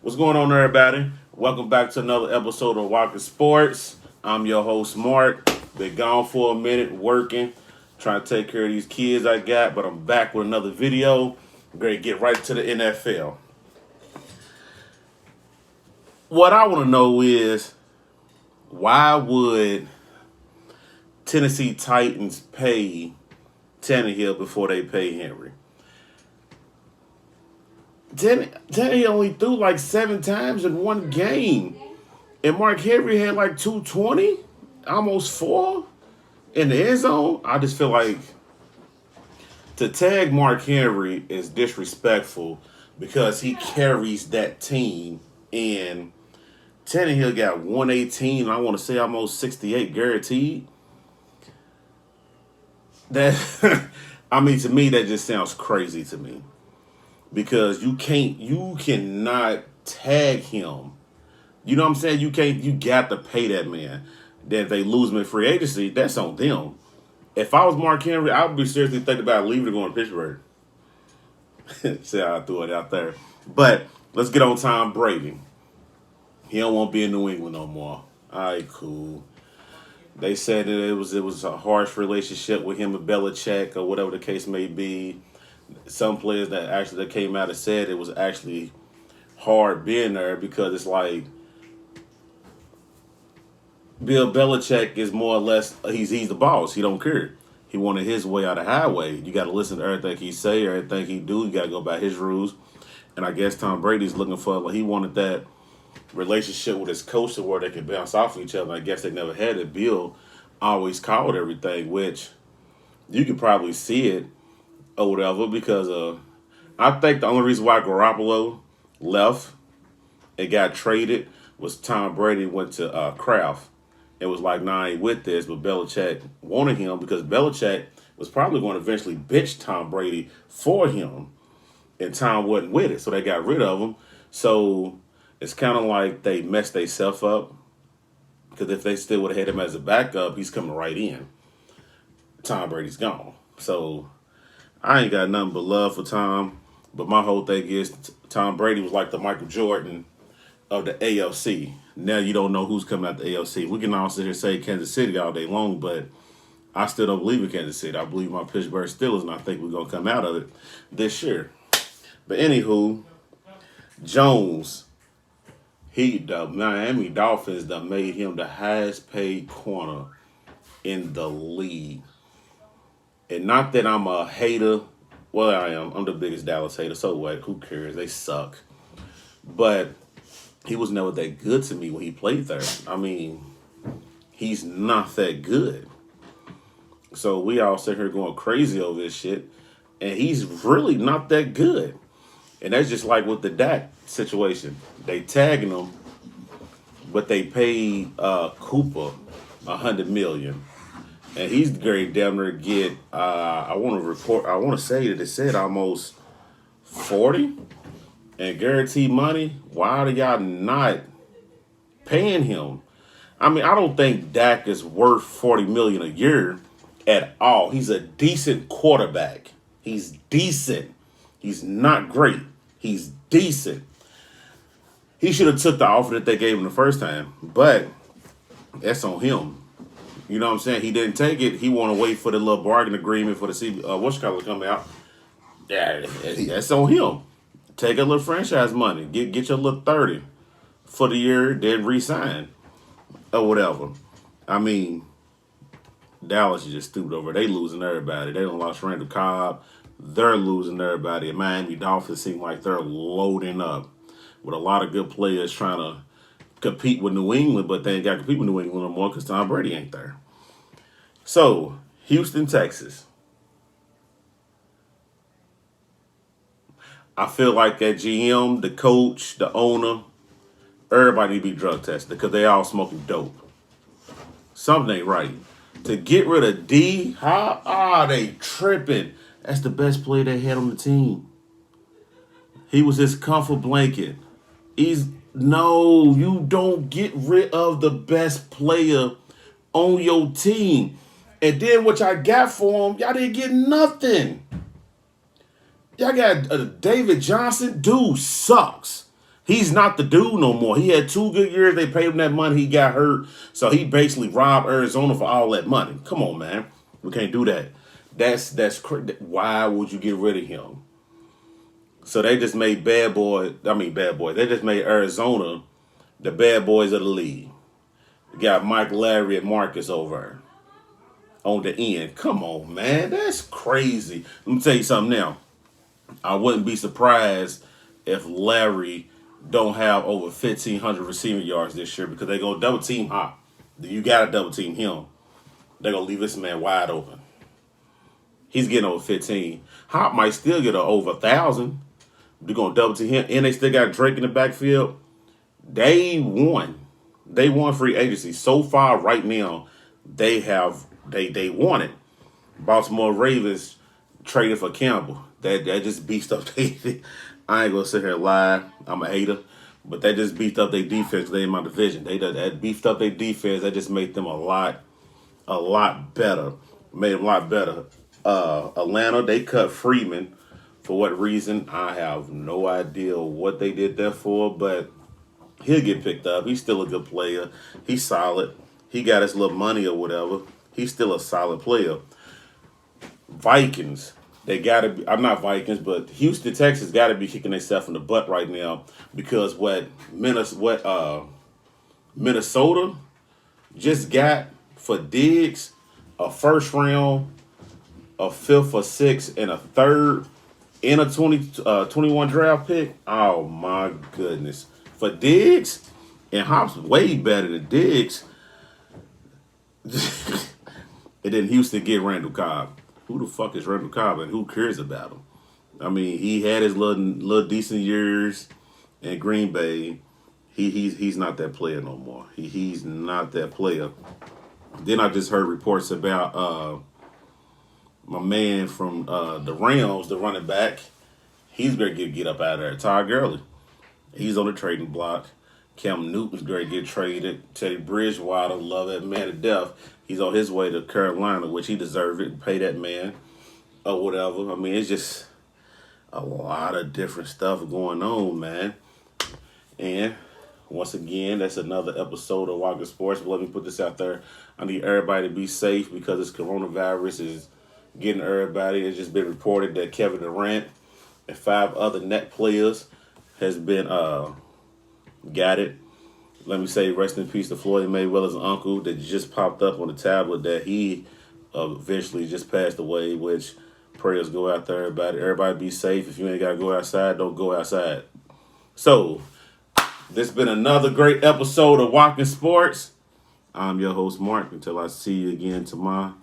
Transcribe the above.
What's going on, everybody? Welcome back to another episode of Walker Sports. I'm your host, Mark. Been gone for a minute, working, trying to take care of these kids I got, but I'm back with another video. I'm going to get right to the NFL. What I want to know is, why would Tennessee Titans pay Tannehill before they pay Henry? Tannehill only threw like 7 times in one game. And Mark Henry had like 220, almost 4 in the end zone. I just feel like to tag Mark Henry is disrespectful because he carries that team. And Tannehill got 118, I want to say almost 68 guaranteed. That, I mean, to me, that just sounds crazy to me. Because you cannot tag him. You know what I'm saying? You got to pay that man. Then if they lose him in free agency, that's on them. If I was Mark Henry, I would be seriously thinking about leaving and going to Pittsburgh. See how I threw it out there. But let's get on Tom Brady. He don't want to be in New England no more. All right, cool. They said that it was a harsh relationship with him and Belichick or whatever the case may be. Some players that came out and said it was actually hard being there because it's like Bill Belichick is more or less he's the boss. He don't care. He wanted his way out of highway. You got to listen to everything he say, everything he do. You got to go by his rules. And I guess Tom Brady's looking for he wanted that relationship with his coach to where they could bounce off of each other. I guess they never had it. Bill always called everything, which you could probably see it or whatever, because I think the only reason why Garoppolo left and got traded was Tom Brady went to Kraft. It was like, nah, I ain't with this, but Belichick wanted him because Belichick was probably going to eventually bitch Tom Brady for him, and Tom wasn't with it, so they got rid of him. So it's kind of like they messed themselves up, because if they still would have had him as a backup, he's coming right in. Tom Brady's gone. So I ain't got nothing but love for Tom, but my whole thing is Tom Brady was like the Michael Jordan of the AFC. Now you don't know who's coming out the AFC. We can all sit here and say Kansas City all day long, but I still don't believe in Kansas City. I believe my Pittsburgh Steelers, and I think we're going to come out of it this year. But anywho, Jones, the Miami Dolphins that made him the highest paid corner in the league. And not that I'm a hater. Well, I am. I'm the biggest Dallas hater. So what? Who cares? They suck. But he was never that good to me when he played there. I mean, he's not that good. So we all sit here going crazy over this shit. And he's really not that good. And that's just like with the Dak situation. They tagging him, but they paid Cooper $100 million. And he's great down there to get, I want to say that it said almost 40 and guaranteed money. Why are y'all not paying him? I mean, I don't think Dak is worth $40 million a year at all. He's a decent quarterback. He's decent. He's not great. He's decent. He should have took the offer that they gave him the first time, but that's on him. You know what I'm saying? He didn't take it. He want to wait for the little bargain agreement for the to come out. Yeah, that's on him. Take a little franchise money. Get your little 30 for the year, then re-sign or whatever. I mean, Dallas is just stupid over. They losing everybody. They don't lost Randall Cobb. They're losing everybody. And Miami Dolphins seem like they're loading up with a lot of good players trying to compete with New England, but they ain't got to compete with New England no more because Tom Brady ain't there. So, Houston, Texas. I feel like that GM, the coach, the owner, everybody need to be drug tested because they all smoking dope. Something ain't right. To get rid of D, how are they tripping? That's the best player they had on the team. He was his comfort blanket. No, you don't get rid of the best player on your team. And then what y'all got for him, y'all didn't get nothing. Y'all got David Johnson. Dude sucks. He's not the dude no more. He had 2 good years. They paid him that money. He got hurt. So he basically robbed Arizona for all that money. Come on, man. We can't do that. Why would you get rid of him? So they just made bad boy. They just made Arizona the bad boys of the league. Got Mike Larry and Marcus over on the end. Come on, man. That's crazy. Let me tell you something now. I wouldn't be surprised if Larry don't have over 1,500 receiving yards this year because they're going to double team Hop. You got to double team him. They're going to leave this man wide open. He's getting over 15. Hop might still get over 1,000. They're going to double team him. And they still got Drake in the backfield. They won. They won free agency. So far right now, they won it. Baltimore Ravens traded for Campbell. That just beefed up. I ain't gonna sit here and lie. I'm a hater, but they just beefed up their defense. They in my division. That beefed up their defense. That just made them a lot better. Made them a lot better. Atlanta, they cut Freeman. For what reason? I have no idea what they did that for, but he'll get picked up. He's still a good player. He's solid. He got his little money or whatever. He's still a solid player. Vikings. They gotta be. I'm not Vikings, but Houston, Texas, gotta be kicking themselves in the butt right now because what Minnesota just got for Diggs, a first round, a fifth or sixth, and a third, and a 21 draft pick. Oh my goodness, for Diggs, and Hop's way better than Diggs. And then Houston get Randall Cobb. Who the fuck is Randall Cobb and who cares about him? I mean, he had his little decent years in Green Bay. He's not that player no more. He's not that player. Then I just heard reports about my man from the Rams, the running back. He's going to get up out of there. Todd Gurley. He's on the trading block. Cam Newton's going to get traded. Teddy Bridgewater, love that man to death. He's on his way to Carolina, which he deserved it. Pay that man or whatever. I mean, it's just a lot of different stuff going on, man. And once again, that's another episode of Walker Sports. But let me put this out there. I need everybody to be safe because this coronavirus is getting everybody. It's just been reported that Kevin Durant and 5 other net players has been got it. Let me say rest in peace to Floyd Mayweather's uncle that just popped up on the tablet that he eventually just passed away, which prayers go out there, everybody. Everybody be safe. If you ain't got to go outside, don't go outside. So, this has been another great episode of Walking Sports. I'm your host, Mark. Until I see you again tomorrow.